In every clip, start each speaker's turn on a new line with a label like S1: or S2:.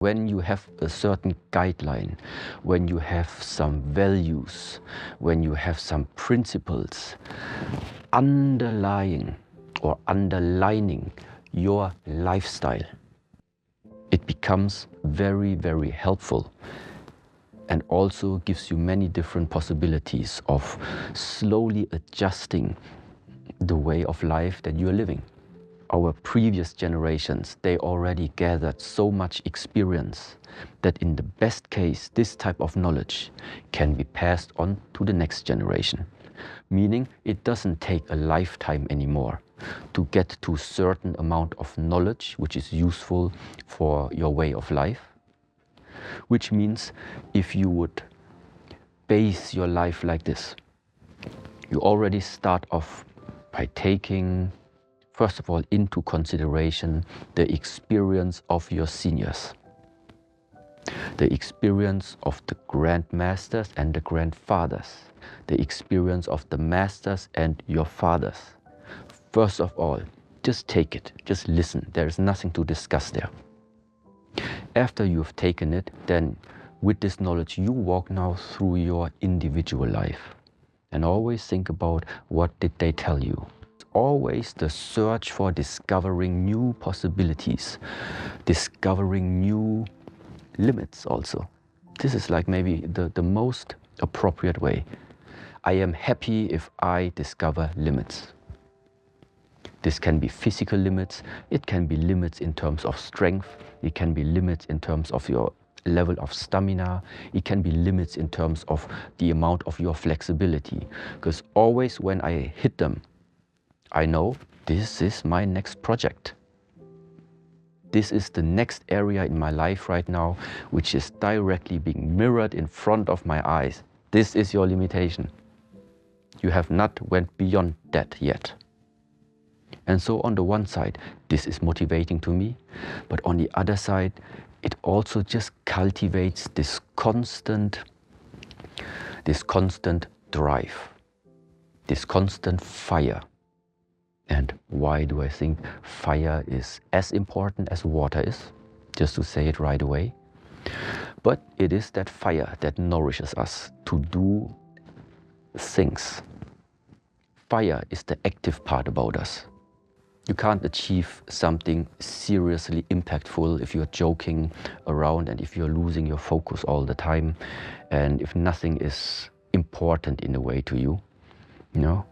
S1: When you have a certain guideline, when you have some values, when you have some principles underlying or underlining your lifestyle, it becomes very, very helpful and also gives you many different possibilities of slowly adjusting the way of life that you are living. Our previous generations, they already gathered so much experience that in the best case, this type of knowledge can be passed on to the next generation. Meaning it doesn't take a lifetime anymore to get to a certain amount of knowledge which is useful for your way of life. Which means if you would base your life like this, you already start off by taking, first of all, into consideration the experience of your seniors, the experience of the grandmasters and the grandfathers, the experience of the masters and your fathers. First of all, just take it, just listen. There is nothing to discuss there. After you've taken it, then with this knowledge, you walk now through your individual life and always think about what did they tell you. Always the search for discovering new possibilities, discovering new limits also. This is like maybe the most appropriate way. I am happy if I discover limits. This can be physical limits, it can be limits in terms of strength, it can be limits in terms of your level of stamina, it can be limits in terms of the amount of your flexibility. Because always when I hit them, I know this is my next project. This is the next area in my life right now, which is directly being mirrored in front of my eyes. This is your limitation. You have not went beyond that yet. And so on the one side, this is motivating to me, but on the other side, it also just cultivates this constant drive, this constant fire. And why do I think fire is as important as water is? Just to say it right away. But it is that fire that nourishes us to do things. Fire is the active part about us. You can't achieve something seriously impactful if you're joking around and if you're losing your focus all the time and if nothing is important in a way to you, you know?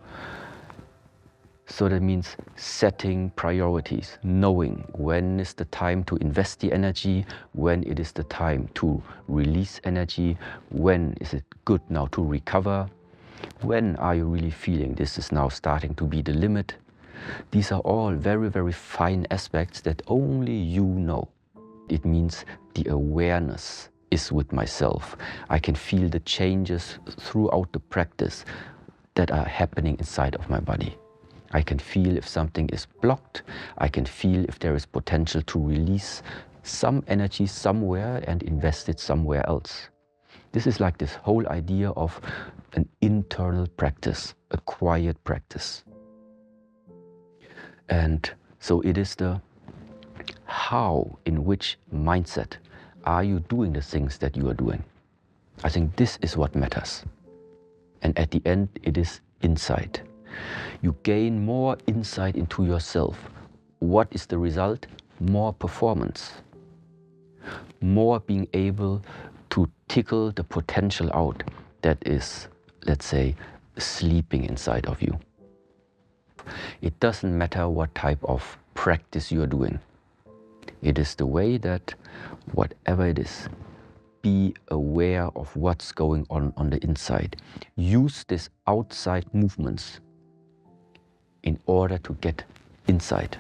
S1: So that means setting priorities, knowing when is the time to invest the energy, when it is the time to release energy, when is it good now to recover, when are you really feeling this is now starting to be the limit. These are all very, very fine aspects that only you know. It means the awareness is with myself. I can feel the changes throughout the practice that are happening inside of my body. I can feel if something is blocked. I can feel if there is potential to release some energy somewhere and invest it somewhere else. This is like this whole idea of an internal practice, a quiet practice. And so it is the how, in which mindset are you doing the things that you are doing. I think this is what matters. And at the end, it is insight. You gain more insight into yourself. What is the result? More performance. More being able to tickle the potential out that is, let's say, sleeping inside of you. It doesn't matter what type of practice you're doing. It is the way that whatever it is, be aware of what's going on the inside. Use these outside movements in order to get inside.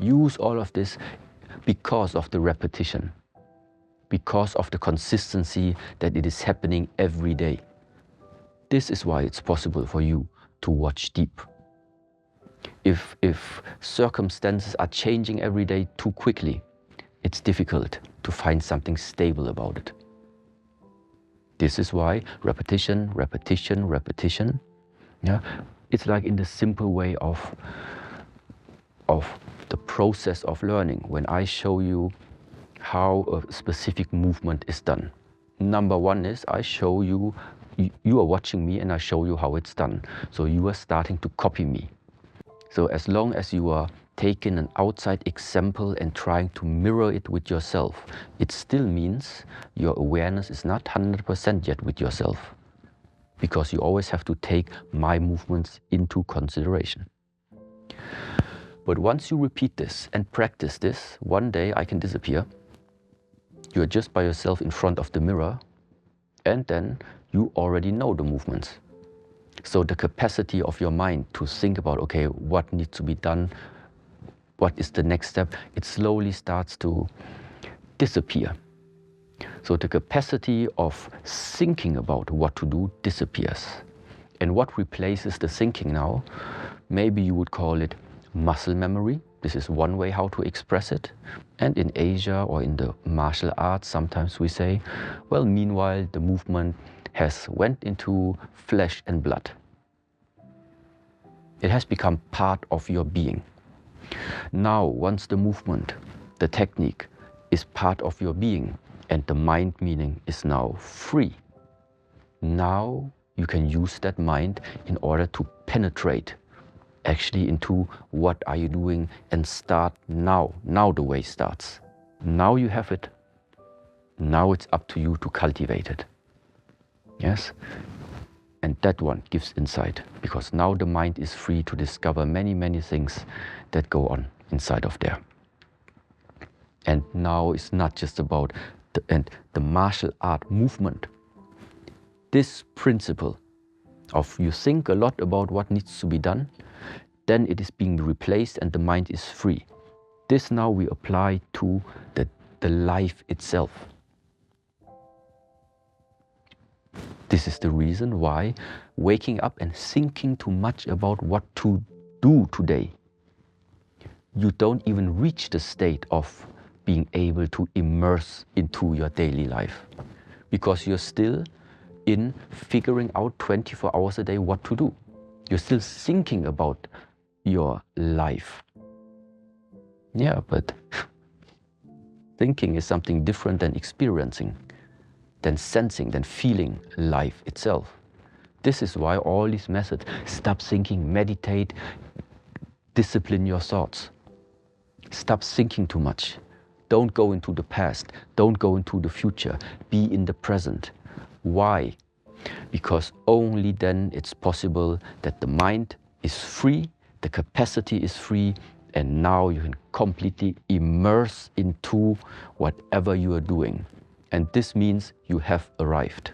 S1: Use all of this because of the repetition, because of the consistency that it is happening every day. This is why it's possible for you to watch deep. If circumstances are changing every day too quickly, it's difficult to find something stable about it. This is why repetition, repetition, repetition. Yeah, it's like in the simple way of the process of learning, when I show you how a specific movement is done. Number one is I show you, you are watching me and I show you how it's done. So you are starting to copy me. So as long as you are taking an outside example and trying to mirror it with yourself, it still means your awareness is not 100% yet with yourself, because you always have to take my movements into consideration. But once you repeat this and practice this, one day I can disappear. You are just by yourself in front of the mirror, and then you already know the movements. So the capacity of your mind to think about, okay, what needs to be done, what is the next step, it slowly starts to disappear. So the capacity of thinking about what to do disappears. And what replaces the thinking now? Maybe you would call it muscle memory. This is one way how to express it. And in Asia or in the martial arts, sometimes we say, well, meanwhile, the movement has went into flesh and blood. It has become part of your being. Now, once the movement, the technique is part of your being and the mind meaning is now free, now you can use that mind in order to penetrate actually into what are you doing and start now. Now the way starts. Now you have it. Now it's up to you to cultivate it. Yes? And that one gives insight, because now the mind is free to discover many, many things that go on inside of there. And now it's not just about the martial art movement. This principle of you think a lot about what needs to be done, then it is being replaced and the mind is free. This now we apply to the life itself. This is the reason why waking up and thinking too much about what to do today, you don't even reach the state of being able to immerse into your daily life, because you're still in figuring out 24 hours a day what to do. You're still thinking about your life. Yeah, but thinking is something different than experiencing, than sensing, than feeling life itself. This is why all these methods, stop thinking, meditate, discipline your thoughts. Stop thinking too much. Don't go into the past. Don't go into the future. Be in the present. Why? Because only then it's possible that the mind is free, the capacity is free, and now you can completely immerse into whatever you are doing. And this means you have arrived.